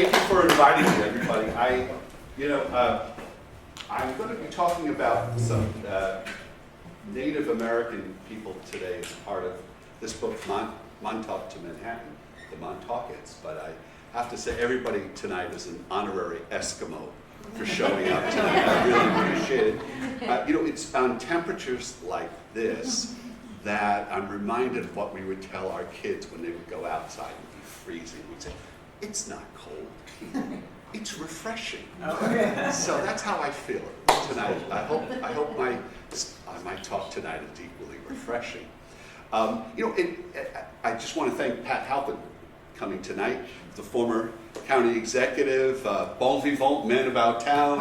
Thank you for inviting me, everybody. I'm going to be talking about some Native American people today as part of this book, Montauk to Manhattan, the Montaukets. But I have to say, everybody tonight is an honorary Eskimo for showing up tonight. I really appreciate it. It's on temperatures like this that I'm reminded of what we would tell our kids when they would go outside and be freezing. We'd say, it's not cold, it's refreshing. So that's how I feel tonight. I hope my talk tonight is equally refreshing. I just want to thank Pat Halpin coming tonight, the former county executive, bon vivant man about town,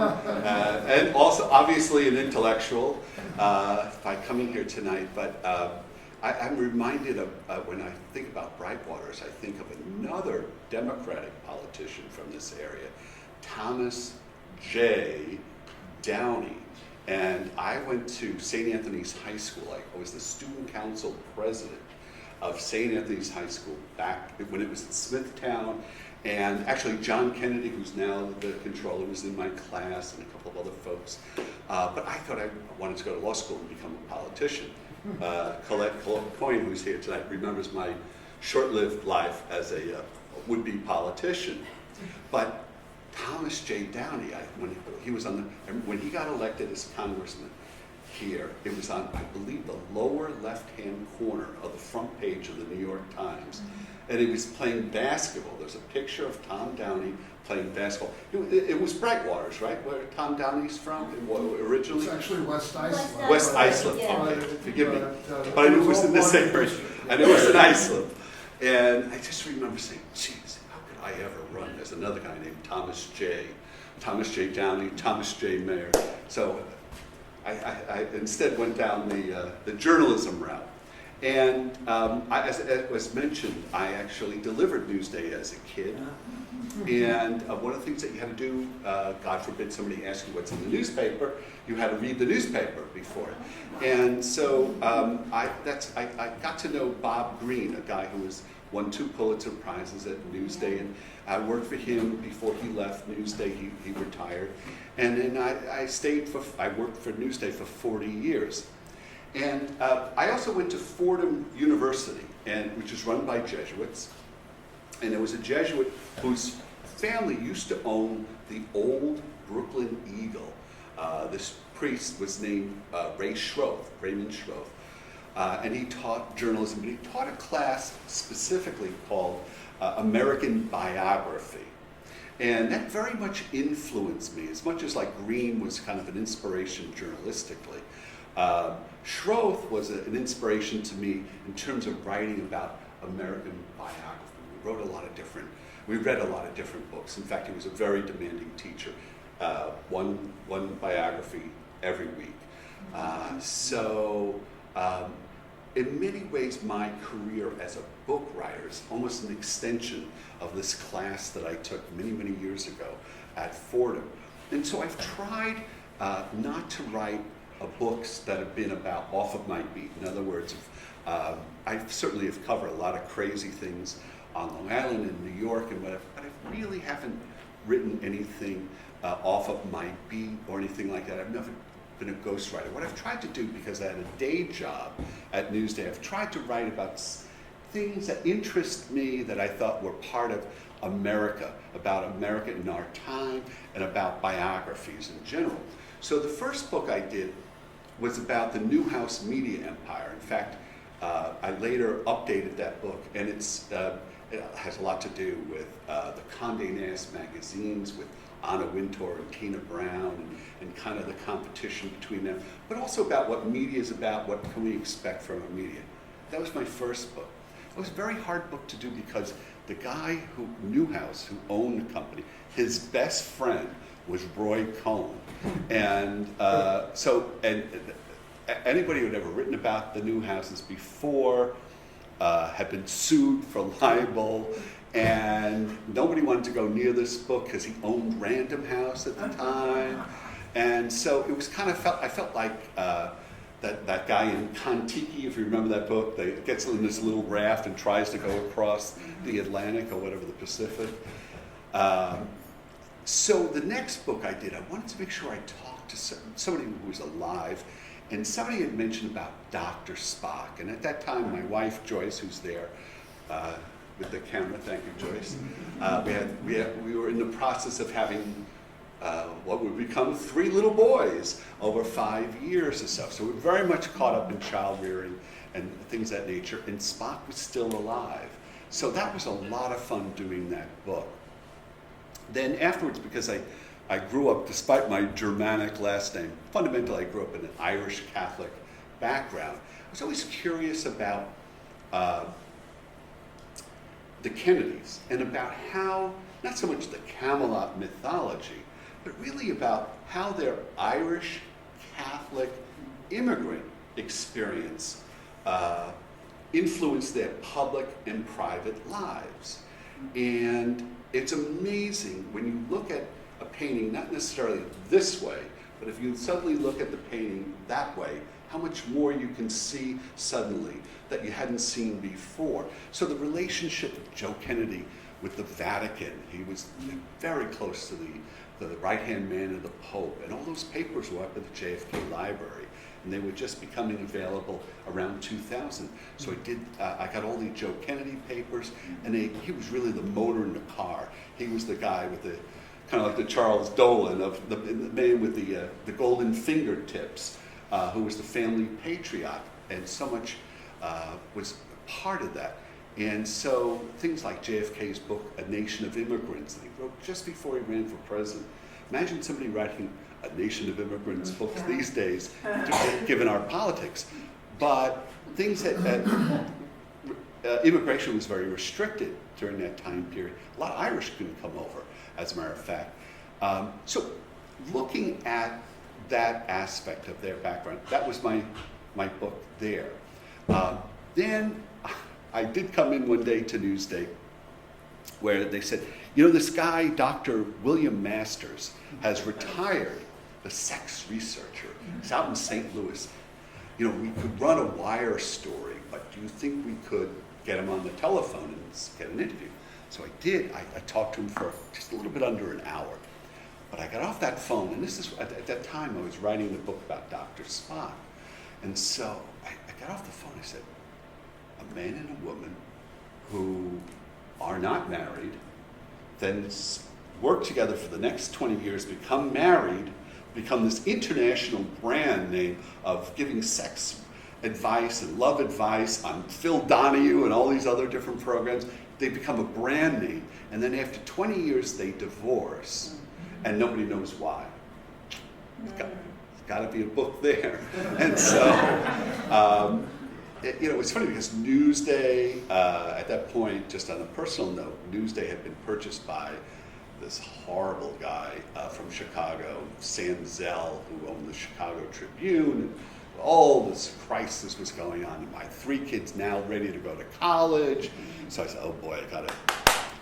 and also obviously an intellectual by coming here tonight. But I'm reminded of, when I think about Brightwaters, I think of another Democratic politician from this area, Thomas J. Downey. And I went to St. Anthony's High School. I was the student council president of St. Anthony's High School back when it was in Smithtown. And actually John Kennedy, who's now the controller, was in my class, and a couple of other folks. But I thought I wanted to go to law school and become a politician. Colette Coyne, who's here tonight, remembers my short-lived life as a would-be politician. But Thomas J. Downey, when he got elected as congressman here, it was on, I believe, the lower left-hand corner of the front page of the New York Times. And he was playing basketball. There's a picture of Tom Downey playing basketball. It was Brightwaters, right, where Tom Downey's from originally? It's actually West Iceland. West Iceland, Yeah. okay, forgive me. But I knew it was in this area. I knew it was in Iceland. And I just remember saying, geez, how could I ever run? There's another guy named Thomas J. Downey, Thomas J. Maier. So I instead went down the journalism route. And as was mentioned, I actually delivered Newsday as a kid. And one of the things that you had to do, God forbid somebody asked you what's in the newspaper, you had to read the newspaper before it. And so I got to know Bob Greene, a guy who won 2 Pulitzer Prizes at Newsday, and I worked for him before he left Newsday. He retired. And then I worked for Newsday for 40 years. And I also went to Fordham University, which is run by Jesuits. And there was a Jesuit whose family used to own the old Brooklyn Eagle. This priest was named Raymond Schroth. And he taught journalism, but he taught a class specifically called American Biography. And that very much influenced me, as much as like Greene was kind of an inspiration journalistically. Schroth was an inspiration to me in terms of writing about American biography. We read a lot of different books. In fact, he was a very demanding teacher. One biography every week. In many ways, my career as a book writer is almost an extension of this class that I took many, many years ago at Fordham. And so I've tried not to write books that have been off of my beat. In other words, I certainly have covered a lot of crazy things on Long Island and New York and whatever, but I really haven't written anything off of my beat or anything like that. I've never been a ghostwriter. What I've tried to do, because I had a day job at Newsday, I've tried to write about things that interest me, that I thought were part of America, about America in our time, and about biographies in general. So the first book I did was about the Newhouse media empire. In fact, I later updated that book, and it has a lot to do with the Condé Nast magazines, with Anna Wintour and Tina Brown, and kind of the competition between them, but also about what media is about, what can we expect from a media. That was my first book. It was a very hard book to do because the guy Newhouse, who owned the company, his best friend was Roy Cohn. And anybody who had ever written about the Newhouses before had been sued for libel, and nobody wanted to go near this book because he owned Random House at the time. And so it was kind of I felt like that guy in Kon-Tiki, if you remember that book, that gets in this little raft and tries to go across the Atlantic or whatever, the Pacific. So the next book I did, I wanted to make sure I talked to somebody who was alive, and somebody had mentioned about Dr. Spock. And at that time, my wife, Joyce, who's there with the camera, thank you, Joyce, we were in the process of having what would become 3 little boys over 5 years or so. So we were very much caught up in child rearing and things of that nature, and Spock was still alive. So that was a lot of fun doing that book. Then afterwards, because I grew up, despite my Germanic last name, fundamentally I grew up in an Irish Catholic background, I was always curious about the Kennedys and about how, not so much the Camelot mythology, but really about how their Irish Catholic immigrant experience influenced their public and private lives. And it's amazing when you look at a painting, not necessarily this way, but if you suddenly look at the painting that way, how much more you can see suddenly that you hadn't seen before. So the relationship of Joe Kennedy with the Vatican, he was very close to the right-hand man of the Pope, and all those papers were up at the JFK Library, and they were just becoming available around 2000. So I got all the Joe Kennedy papers, and he was really the motor in the car. He was the guy with the, kind of like the Charles Dolan of the man with the golden fingertips, who was the family patriot, and so much was part of that. And so things like JFK's book, A Nation of Immigrants, that he wrote just before he ran for president. Imagine somebody writing A Nation of Immigrants books these days, given our politics. But things immigration was very restricted during that time period. A lot of Irish couldn't come over, as a matter of fact. So looking at that aspect of their background, that was my book there. Then I did come in one day to Newsday where they said, you know, this guy, Dr. William Masters, has retired, the sex researcher. He's out in St. Louis. You know, we could run a wire story, but do you think we could get him on the telephone and get an interview? So I did. I talked to him for just a little bit under an hour. But I got off that phone, and this is, at that time I was writing the book about Dr. Spock. And so I got off the phone, I said, a man and a woman who are not married, then work together for the next 20 years, become married, become this international brand name of giving sex advice and love advice on Phil Donahue and all these other different programs. They become a brand name, and then after 20 years they divorce, and nobody knows why. There's got to be a book there. And so, it's funny because Newsday, at that point, just on a personal note, Newsday had been purchased by this horrible guy from Chicago, Sam Zell, who owned the Chicago Tribune. And all this crisis was going on. And my 3 kids now ready to go to college. So I said, oh boy,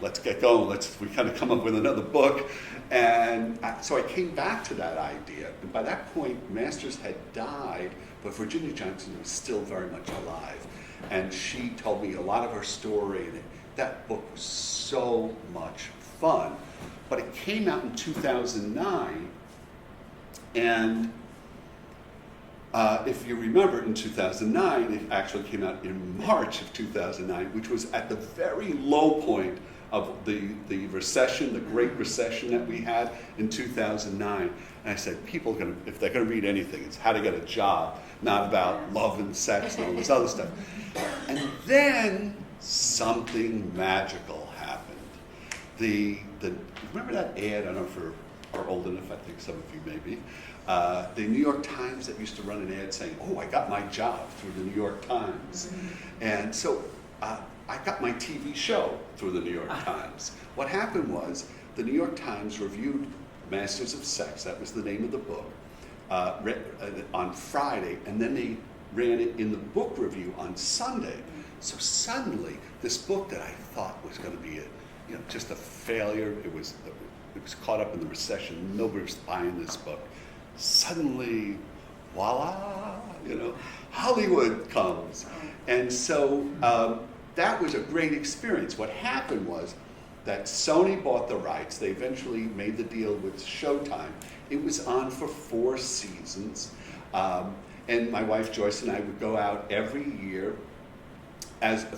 let's get going. We kind of come up with another book. And so I came back to that idea. And by that point, Masters had died, but Virginia Johnson was still very much alive. And she told me a lot of her story. And that book was so much fun. But it came out in 2009. And if you remember, in 2009, it actually came out in March of 2009, which was at the very low point of the recession, the Great Recession that we had in 2009. And I said, people are if they're going to read anything, it's how to get a job, not about love and sex and all this other stuff. And then something magical happened. Remember that ad? I don't know if you're old enough, I think some of you may be. The New York Times that used to run an ad saying, oh, I got my job through the New York Times. And so I got my TV show through the New York Times. What happened was the New York Times reviewed Masters of Sex, that was the name of the book, on Friday, and then they ran it in the book review on Sunday. So suddenly, this book that I thought was going to be just a failure, it was caught up in the recession, nobody was buying this book. Suddenly, voila, Hollywood comes. And so that was a great experience. What happened was that Sony bought the rights. They eventually made the deal with Showtime. It was on for 4 seasons. And my wife Joyce and I would go out every year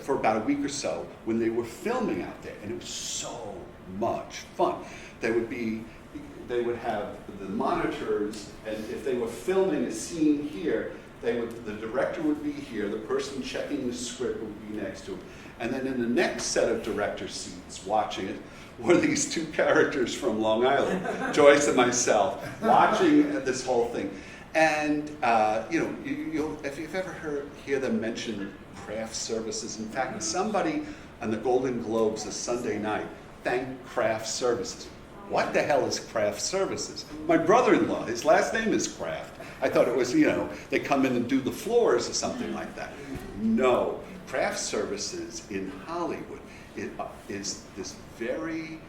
for about a week or so when they were filming out there. And it was so much fun. They would have the monitors, and if they were filming a scene here, the director would be here, the person checking the script would be next to him. And then in the next set of director seats watching it were these 2 characters from Long Island, Joyce and myself, watching this whole thing. And if you've ever hear them mention craft services, in fact, somebody on the Golden Globes this Sunday night thanked craft services. What the hell is craft services? My brother-in-law, his last name is Kraft. I thought it was, they come in and do the floors or something like that. No, craft services in Hollywood is this very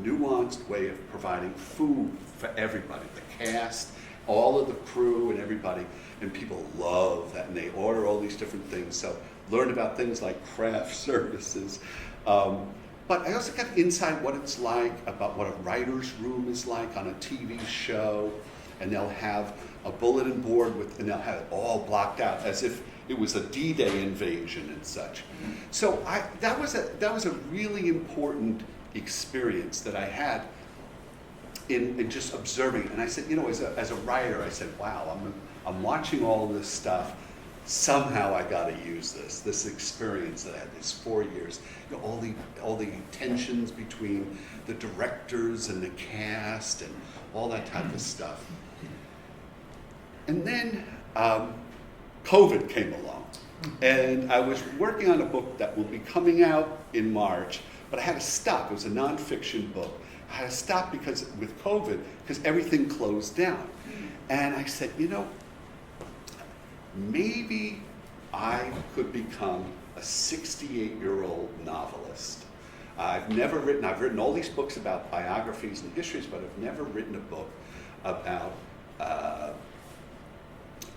nuanced way of providing food for everybody, the cast, all of the crew and everybody, and people love that, and they order all these different things. So learn about things like craft services. But I also got inside what it's like, about what a writer's room is like on a TV show, and they'll have a bulletin board and they'll have it all blocked out as if it was a D-Day invasion and such. So that was a really important experience that I had in just observing. And I said, as a writer, I said, wow, I'm watching all this stuff. Somehow I got to use this experience that I had, these 4 years, all the tensions between the directors and the cast and all that type of stuff. And then COVID came along, and I was working on a book that will be coming out in March, but I had to stop. It was a nonfiction book. I had to stop because with COVID, because everything closed down. And I said, maybe I could become a 68-year-old novelist. I've written all these books about biographies and histories, but I've never written a book about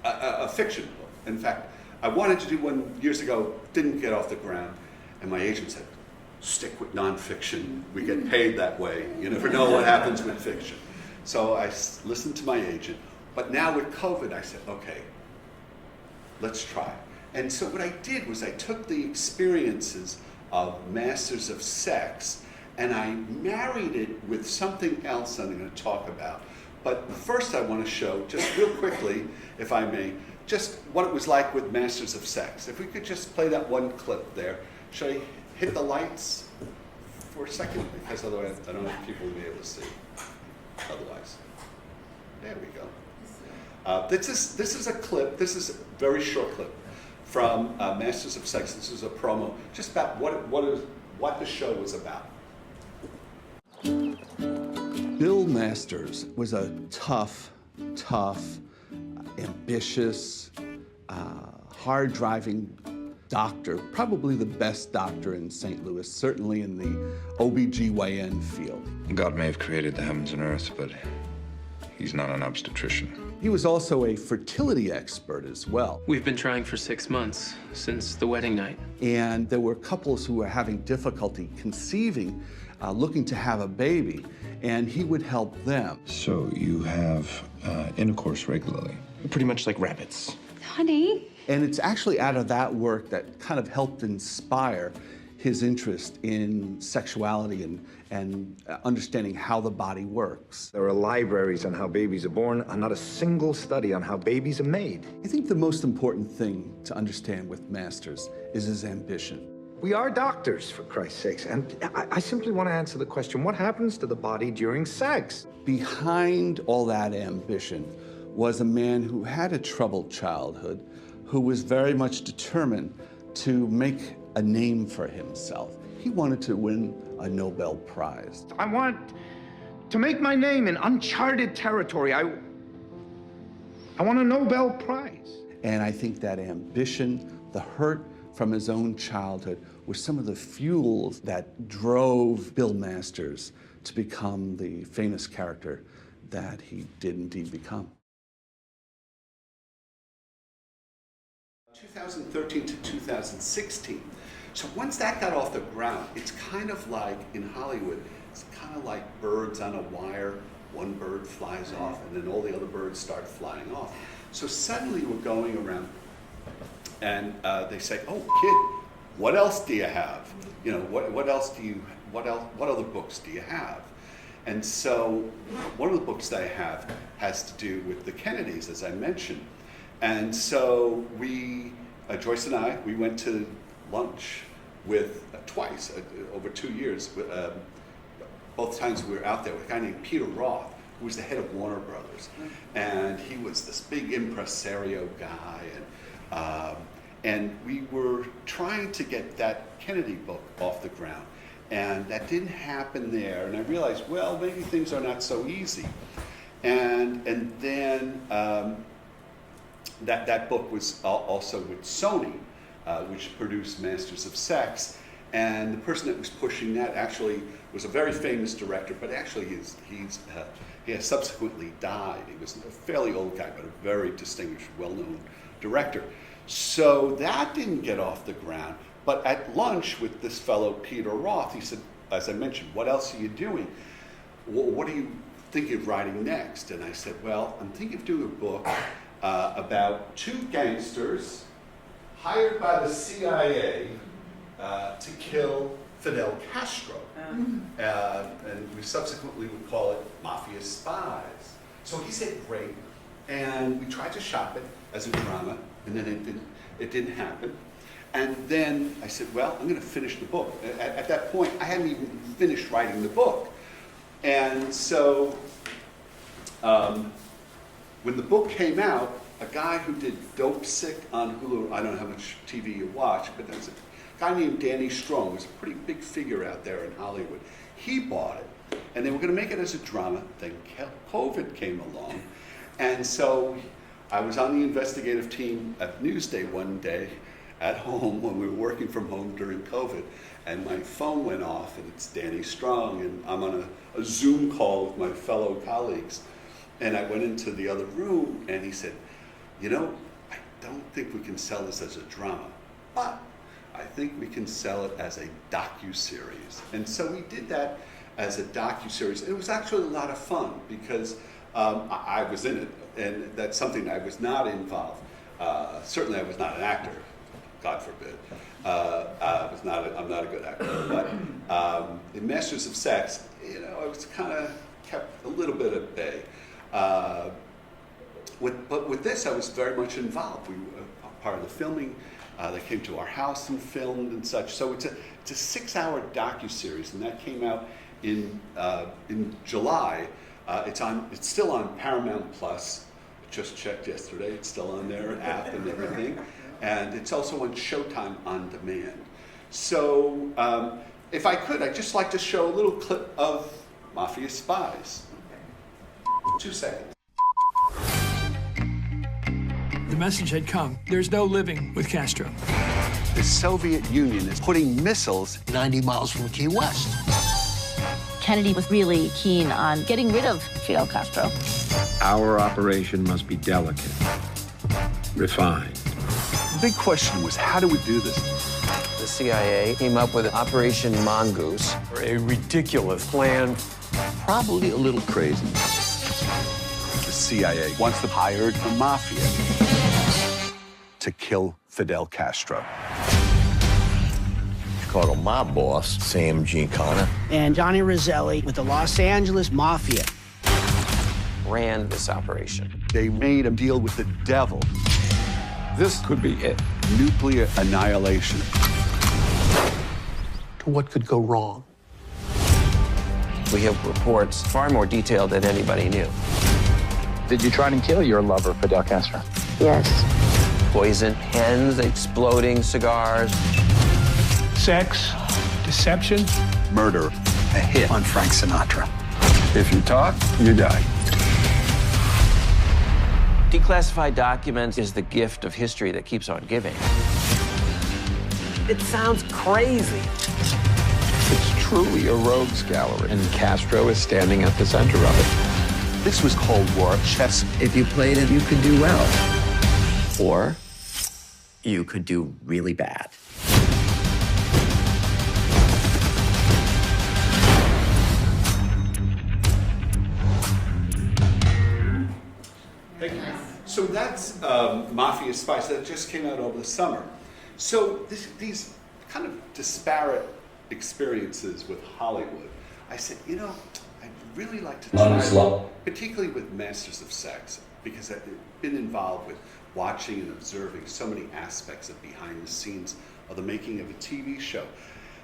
a fiction book. In fact, I wanted to do one years ago, didn't get off the ground, and my agent said, stick with nonfiction, we get paid that way, you never know what happens with fiction. So I listened to my agent, but now with COVID, I said, okay, let's try. And so what I did was I took the experiences of Masters of Sex and I married it with something else I'm going to talk about. But first I want to show, just real quickly, if I may, just what it was like with Masters of Sex. If we could just play that one clip there. Should I hit the lights for a second? Because otherwise I don't know if people will be able to see. Otherwise. There we go. This is a clip, this is a very short clip from Masters of Sex. This is a promo, just about what the show was about. Bill Masters was a tough, ambitious, hard-driving doctor, probably the best doctor in St. Louis, certainly in the OBGYN field. God may have created the heavens and earth, but he's not an obstetrician. He was also a fertility expert as well. We've been trying for 6 months, since the wedding night. And there were couples who were having difficulty conceiving, looking to have a baby, and he would help them. So you have intercourse regularly? Pretty much like rabbits. Honey. And it's actually out of that work that kind of helped inspire his interest in sexuality and understanding how the body works. There are libraries on how babies are born, and not a single study on how babies are made. I think the most important thing to understand with Masters is his ambition. We are doctors, for Christ's sakes, and I simply want to answer the question, what happens to the body during sex? Behind all that ambition was a man who had a troubled childhood, who was very much determined to make a name for himself. He wanted to win a Nobel Prize. I want to make my name in uncharted territory. I want a Nobel Prize. And I think that ambition, the hurt from his own childhood, were some of the fuels that drove Bill Masters to become the famous character that he did indeed become. 2013 to 2016, So once that got off the ground, it's kind of like in Hollywood, it's kind of like birds on a wire. One bird flies off, and then all the other birds start flying off. So suddenly we're going around, and they say, "Oh, kid, what else do you have? You know, what else do you? What other books do you have?" And so one of the books that I have has to do with the Kennedys, as I mentioned. And so we, Joyce and I, we went to lunch with twice over 2 years. Both times we were out there with a guy named Peter Roth, who was the head of Warner Brothers, and he was this big impresario guy, and we were trying to get that Kennedy book off the ground, and that didn't happen there. And I realized, well, maybe things are not so easy, and then that book was also with Sony, which produced Masters of Sex. And the person that was pushing that actually was a very famous director, but actually he has subsequently died. He was a fairly old guy, but a very distinguished, well-known director. So that didn't get off the ground. But at lunch with this fellow, Peter Roth, he said, as I mentioned, what else are you doing? What are you thinking of writing next? And I said, well, I'm thinking of doing a book about two gangsters hired by the CIA to kill Fidel Castro. And we subsequently would call it Mafia Spies. So he said, great. And we tried to shop it as a drama, and then it didn't happen. And then I said, well, I'm going to finish the book. At that point, I hadn't even finished writing the book. And so when the book came out, a guy who did Dope Sick on Hulu, I don't know how much TV you watch, but there was a guy named Danny Strong, was a pretty big figure out there in Hollywood. He bought it, and they were going to make it as a drama. Then COVID came along, and so I was on the investigative team at Newsday one day at home when we were working from home during COVID, and my phone went off, and it's Danny Strong, and I'm on a Zoom call with my fellow colleagues, and I went into the other room, and he said, you know, I don't think we can sell this as a drama, but I think we can sell it as a docuseries. And so we did that as a docuseries. It was actually a lot of fun because I was in it, and that's something I was not involved. Certainly I was not an actor, God forbid. I'm not a good actor, but in Masters of Sex, you know, I was kind of kept a little bit at bay. But with this, I was very much involved. We were part of the filming. They came to our house and filmed and such. So it's a 6-hour docuseries, and that came out in July. It's still on Paramount Plus. I just checked yesterday. It's still on their app and everything, and it's also on Showtime on demand. So if I could, I'd just like to show a little clip of Mafia Spies. 2 seconds. The message had come. There's no living with Castro. The Soviet Union is putting missiles 90 miles from Key West. Kennedy was really keen on getting rid of Fidel Castro. Our operation must be delicate, refined. The big question was, how do we do this? The CIA came up with Operation Mongoose. A ridiculous plan. Probably a little crazy. The CIA wants to hire the mafia to kill Fidel Castro. Chicago mob boss, Sam Giancana. And Johnny Roselli with the Los Angeles Mafia ran this operation. They made a deal with the devil. This could be it. Nuclear annihilation. What could go wrong? We have reports far more detailed than anybody knew. Did you try and kill your lover, Fidel Castro? Yes. Poison pens, exploding cigars. Sex, deception. Murder. A hit on Frank Sinatra. If you talk, you die. Declassified documents is the gift of history that keeps on giving. It sounds crazy. It's truly a rogues gallery, and Castro is standing at the center of it. This was Cold War chess. If you played it, you could do well. Or you could do really bad. that's Mafia Spies that just came out over the summer. So these kind of disparate experiences with Hollywood, I said, you know, I'd really like to try, particularly with Masters of Sex, because I've been involved with watching and observing so many aspects of behind the scenes of the making of a TV show.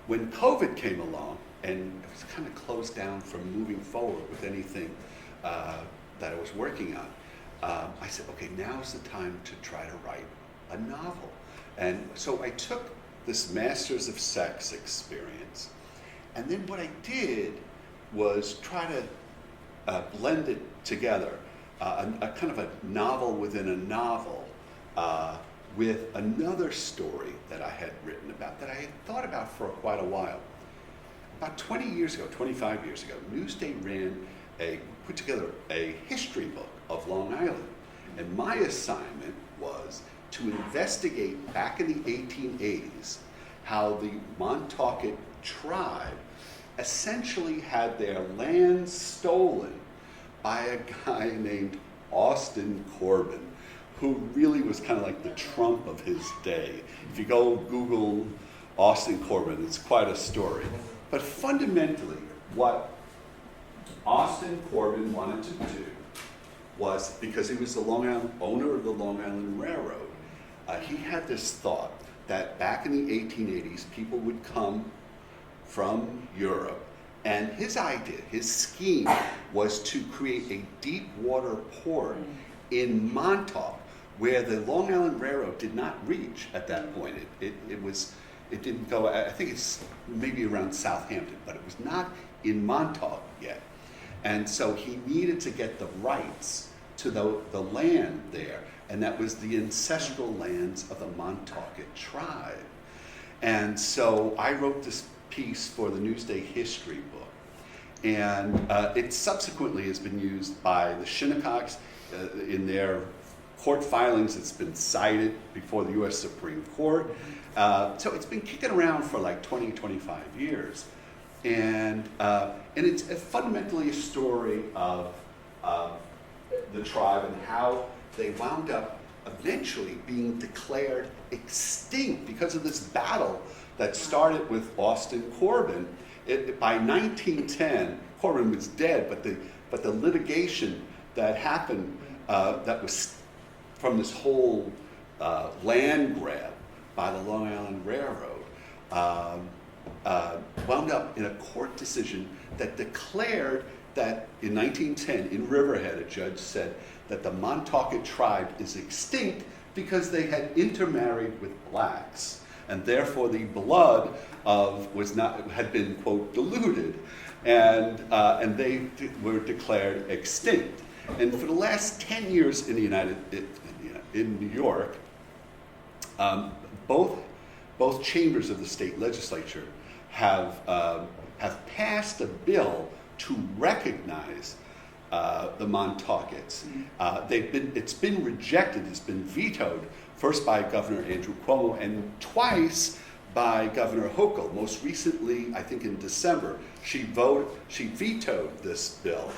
When COVID came along, and it was kind of closed down from moving forward with anything that I was working on, I said, okay, now's the time to try to write a novel. And so I took this Masters of Sex experience, and then what I did was try to blend it together, a kind of a novel within a novel, with another story that I had written about, that I had thought about for quite a while. About 20 years ago, 25 years ago, Newsday put together a history book of Long Island. And my assignment was to investigate back in the 1880s how the Montauk tribe essentially had their land stolen by a guy named Austin Corbin, who really was kind of like the Trump of his day. If you go Google Austin Corbin, it's quite a story. But fundamentally, what Austin Corbin wanted to do was, because he was the owner of the Long Island Railroad, he had this thought that back in the 1880s, people would come from Europe, and his idea, his scheme, was to create a deep water port in Montauk, where the Long Island Railroad did not reach at that point. It didn't go, I think it's maybe around Southampton, but it was not in Montauk yet. And so he needed to get the rights to the land there, and that was the ancestral lands of the Montauk tribe. And so I wrote this piece for the Newsday history book, and it subsequently has been used by the Shinnecocks in their court filings. It's been cited before the U.S. Supreme Court. So it's been kicking around for like 20, 25 years. And it's fundamentally a story of the tribe and how they wound up eventually being declared extinct because of this battle that started with Austin Corbin. By 1910, Corbin was dead, but the litigation that happened that was from this whole land grab by the Long Island Railroad wound up in a court decision that declared that in 1910 in Riverhead, a judge said that the Montauk tribe is extinct because they had intermarried with blacks, and therefore the blood had been, quote, diluted, and they were declared extinct. And for the last 10 years in New York, both chambers of the state legislature have passed a bill to recognize the Montaukets. It's been rejected. It's been vetoed, first by Governor Andrew Cuomo and twice by Governor Hochul. Most recently, I think in December, she vetoed this bill.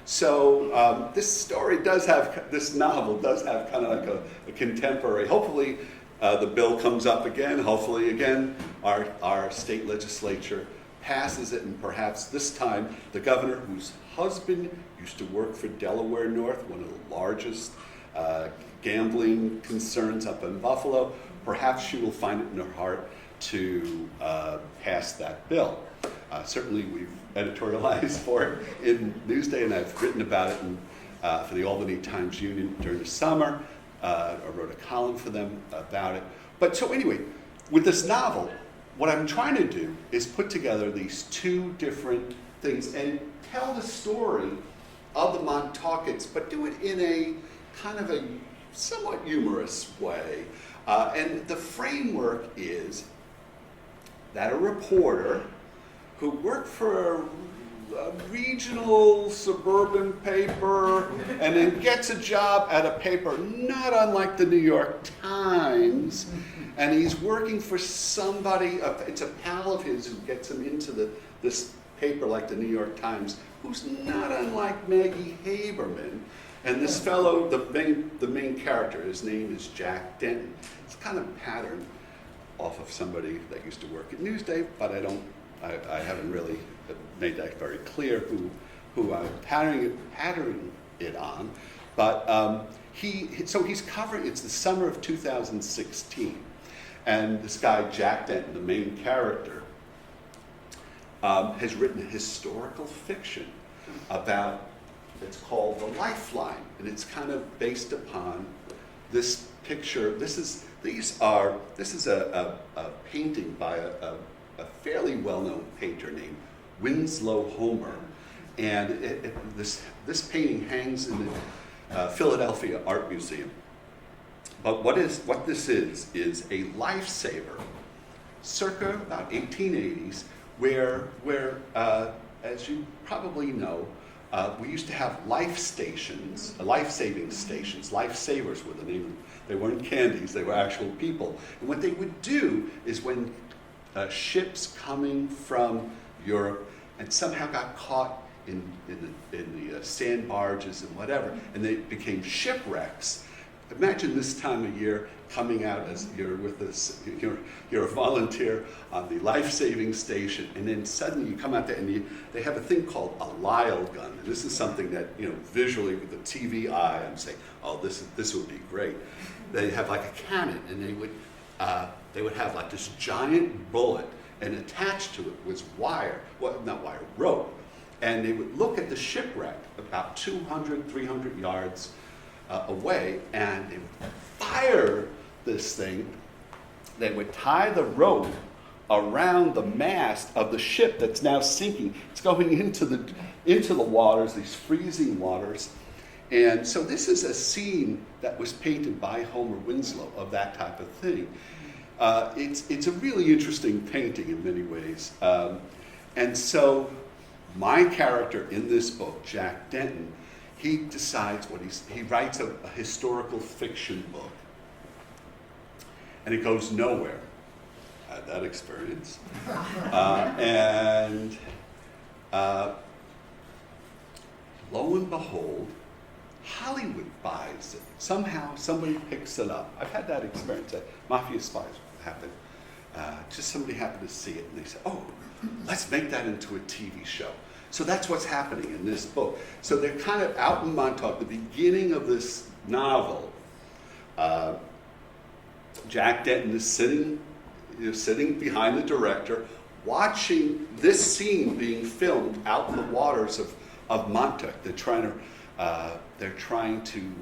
So this novel does have kind of like a contemporary. Hopefully, the bill comes up again. Hopefully, again, our state legislature passes it, and perhaps this time the governor, whose husband used to work for Delaware North, one of the largest gambling concerns up in Buffalo, perhaps she will find it in her heart to pass that bill. Certainly, we've editorialized for it in Newsday, and I've written about it for the Albany Times Union during the summer. I wrote a column for them about it. But so anyway, with this novel, what I'm trying to do is put together these two different things and tell the story of the Montaukets, but do it in a kind of a somewhat humorous way. And the framework is that a reporter who worked for a regional suburban paper and then gets a job at a paper not unlike the New York Times, and he's working for somebody, it's a pal of his who gets him into this paper like the New York Times, who's not unlike Maggie Haberman, And this fellow, the main character, his name is Jack Denton. It's kind of patterned off of somebody that used to work at Newsday, but I haven't really made that very clear who I'm patterning it on. But he's covering, it's the summer of 2016. And this guy, Jack Denton, the main character, has written a historical fiction about, it's called The Lifeline, and it's kind of based upon this picture. This is a painting by a fairly well-known painter named Winslow Homer, and this painting hangs in the Philadelphia Art Museum. But what this is a lifesaver, circa about 1880s, where as you probably know, we used to have life-saving stations. Lifesavers were the name of them. They weren't candies, they were actual people. And what they would do is when ships coming from Europe and somehow got caught in the sand barges and whatever, and they became shipwrecks. Imagine this time of year coming out as you're with this, you're a volunteer on the life-saving station, and then suddenly you come out there and they have a thing called a Lyle gun. And this is something that, visually with the TV eye, I'm saying, oh, this would be great. They have like a cannon, and they would have like this giant bullet, and attached to it was rope. And they would look at the shipwreck about 200, 300 yards away, and they would fire this thing. They would tie the rope around the mast of the ship that's now sinking. It's going into the waters, these freezing waters. And so this is a scene that was painted by Homer Winslow of that type of thing. It's a really interesting painting in many ways. And so my character in this book, Jack Denton, he decides he writes a historical fiction book, and it goes nowhere. I had that experience. And lo and behold, Hollywood buys it. Somehow somebody picks it up. I've had that experience. Mafia Spies happened. Just somebody happened to see it, and they said, oh, let's make that into a TV show. So that's what's happening in this book. So they're kind of out in Montauk, the beginning of this novel. Jack Denton is sitting behind the director, watching this scene being filmed out in the waters of Montauk. They're trying to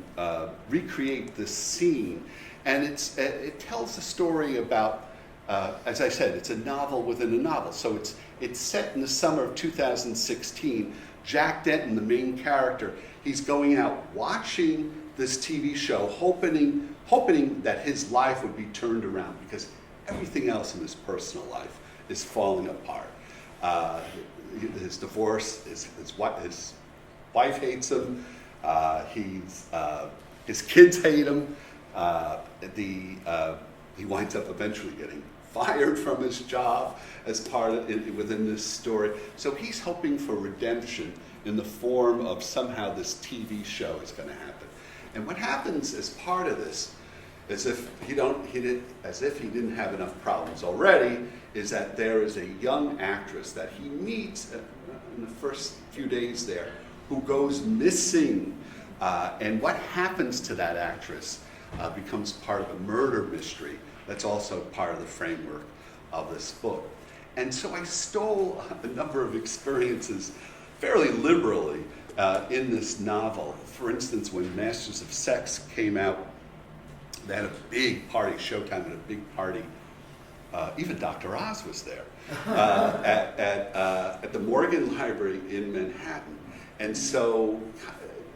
recreate this scene, and it tells a story about. As I said, it's a novel within a novel. So it's set in the summer of 2016. Jack Denton, the main character, he's going out watching this TV show, hoping that his life would be turned around, because everything else in his personal life is falling apart. His divorce, his wife hates him. His kids hate him. He winds up eventually getting fired from his job as part of it within this story. So he's hoping for redemption in the form of somehow this TV show is going to happen. And what happens as part of this, as if he didn't have enough problems already, is that there is a young actress that he meets in the first few days there who goes missing. And what happens to that actress becomes part of a murder mystery that's also part of the framework of this book. And so I stole a number of experiences fairly liberally in this novel. For instance, when Masters of Sex came out, they had a big party, Showtime had a big party. Even Dr. Oz was there at the Morgan Library in Manhattan. And so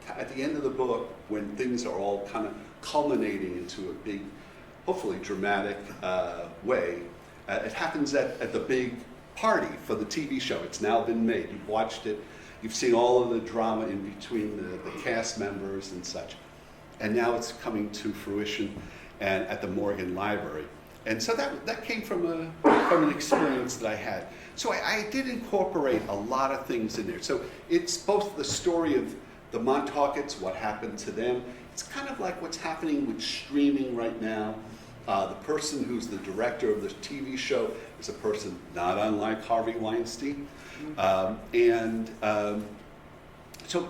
at the end of the book, when things are all kind of culminating into a big, hopefully dramatic way, it happens at the big party for the TV show. It's now been made. You've watched it. You've seen all of the drama in between the cast members and such. And now it's coming to fruition and at the Morgan Library. And so that came from an experience that I had. So I did incorporate a lot of things in there. So it's both the story of the Montaukets, what happened to them. It's kind of like what's happening with streaming right now. The person who's the director of the TV show is a person not unlike Harvey Weinstein. But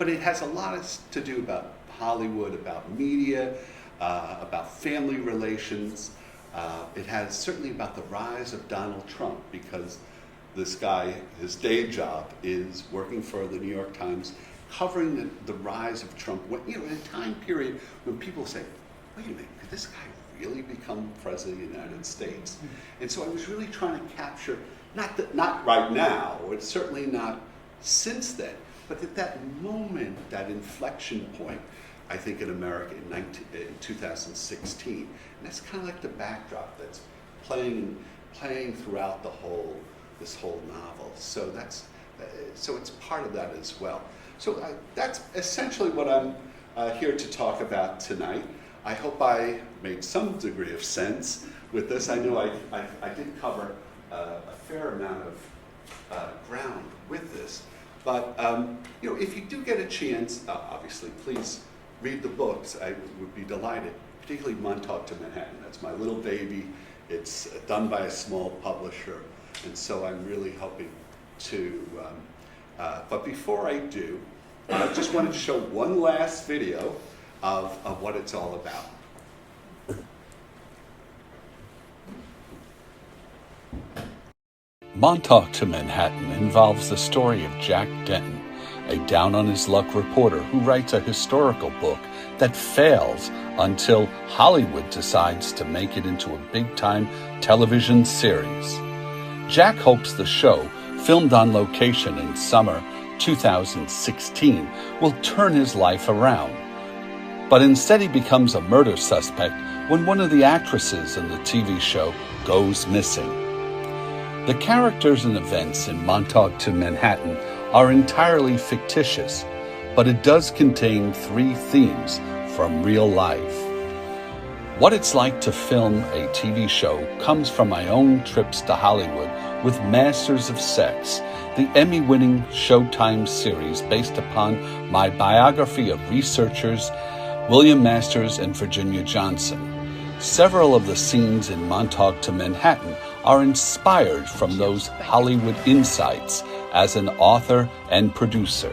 it has a lot to do about Hollywood, about media, about family relations. It has certainly about the rise of Donald Trump, because this guy, his day job is working for the New York Times, covering the rise of Trump. In a time period when people say, wait a minute, could this guy really become president of the United States? And so I was really trying to capture, not right now, or it's certainly not since then, but at that moment, that inflection point, I think in America in 2016. And that's kind of like the backdrop that's playing throughout this whole novel. So it's part of that as well. So that's essentially what I'm here to talk about tonight. I hope I made some degree of sense with this. I know I did cover a fair amount of ground with this. But if you do get a chance, obviously, please read the books. I would be delighted, particularly Montauk to Manhattan. That's my little baby. It's done by a small publisher, and so I'm really hoping to. But before I do, I just wanted to show one last video of what it's all about. Montauk to Manhattan involves the story of Jack Denton, a down-on-his-luck reporter who writes a historical book that fails until Hollywood decides to make it into a big-time television series. Jack hopes the show, filmed on location in summer 2016, will turn his life around. But instead he becomes a murder suspect when one of the actresses in the TV show goes missing. The characters and events in Montauk to Manhattan are entirely fictitious, but it does contain 3 themes from real life. What it's like to film a TV show comes from my own trips to Hollywood with Masters of Sex, the Emmy-winning Showtime series based upon my biography of researchers William Masters and Virginia Johnson. Several of the scenes in Montauk to Manhattan are inspired from those Hollywood insights as an author and producer.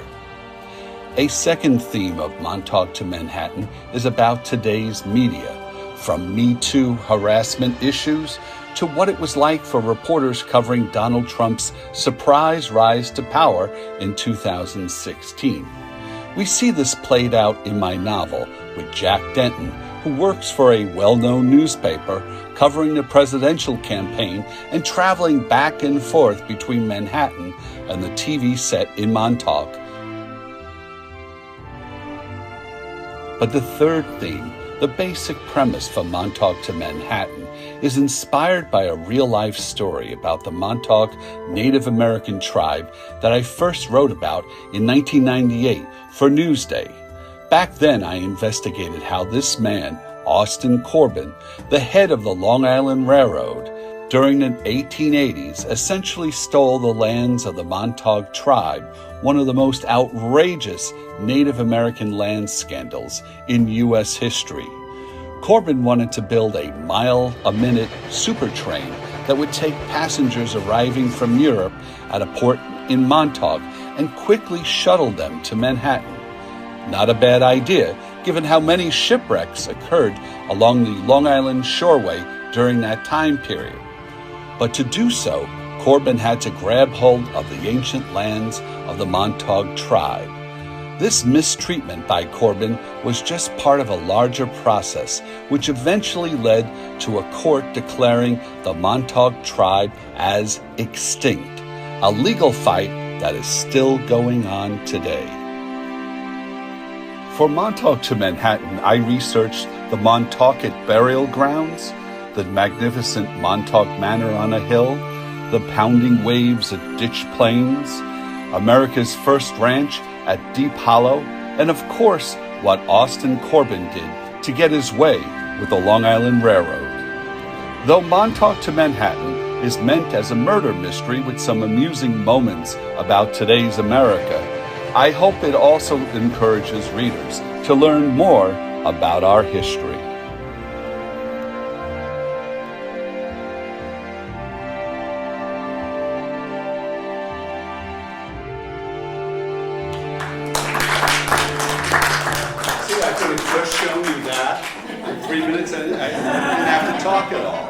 A second theme of Montauk to Manhattan is about today's media, from Me Too harassment issues to what it was like for reporters covering Donald Trump's surprise rise to power in 2016. We see this played out in my novel with Jack Denton, who works for a well-known newspaper covering the presidential campaign and traveling back and forth between Manhattan and the TV set in Montauk. But the third theme, the basic premise for Montauk to Manhattan, is inspired by a real-life story about the Montauk Native American tribe that I first wrote about in 1998 for Newsday. Back then, I investigated how this man, Austin Corbin, the head of the Long Island Railroad, during the 1880s essentially stole the lands of the Montauk tribe, one of the most outrageous Native American land scandals in U.S. history. Corbin wanted to build a mile-a-minute super train that would take passengers arriving from Europe at a port in Montauk and quickly shuttle them to Manhattan. Not a bad idea, given how many shipwrecks occurred along the Long Island shoreway during that time period. But to do so, Corbin had to grab hold of the ancient lands of the Montauk tribe. This mistreatment by Corbin was just part of a larger process, which eventually led to a court declaring the Montauk tribe as extinct, a legal fight that is still going on today. For Montauk to Manhattan, I researched the Montaukett burial grounds, the magnificent Montauk Manor on a hill, the pounding waves at Ditch Plains, America's first ranch at Deep Hollow, and of course, what Austin Corbin did to get his way with the Long Island Railroad. Though Montauk to Manhattan is meant as a murder mystery with some amusing moments about today's America, I hope it also encourages readers to learn more about our history. See, I could have just shown you that in 3 minutes and I didn't have to talk at all.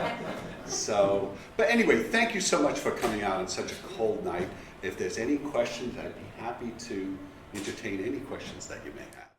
So, but anyway, thank you so much for coming out on such a cold night. If there's any questions, I'd be happy to entertain any questions that you may have.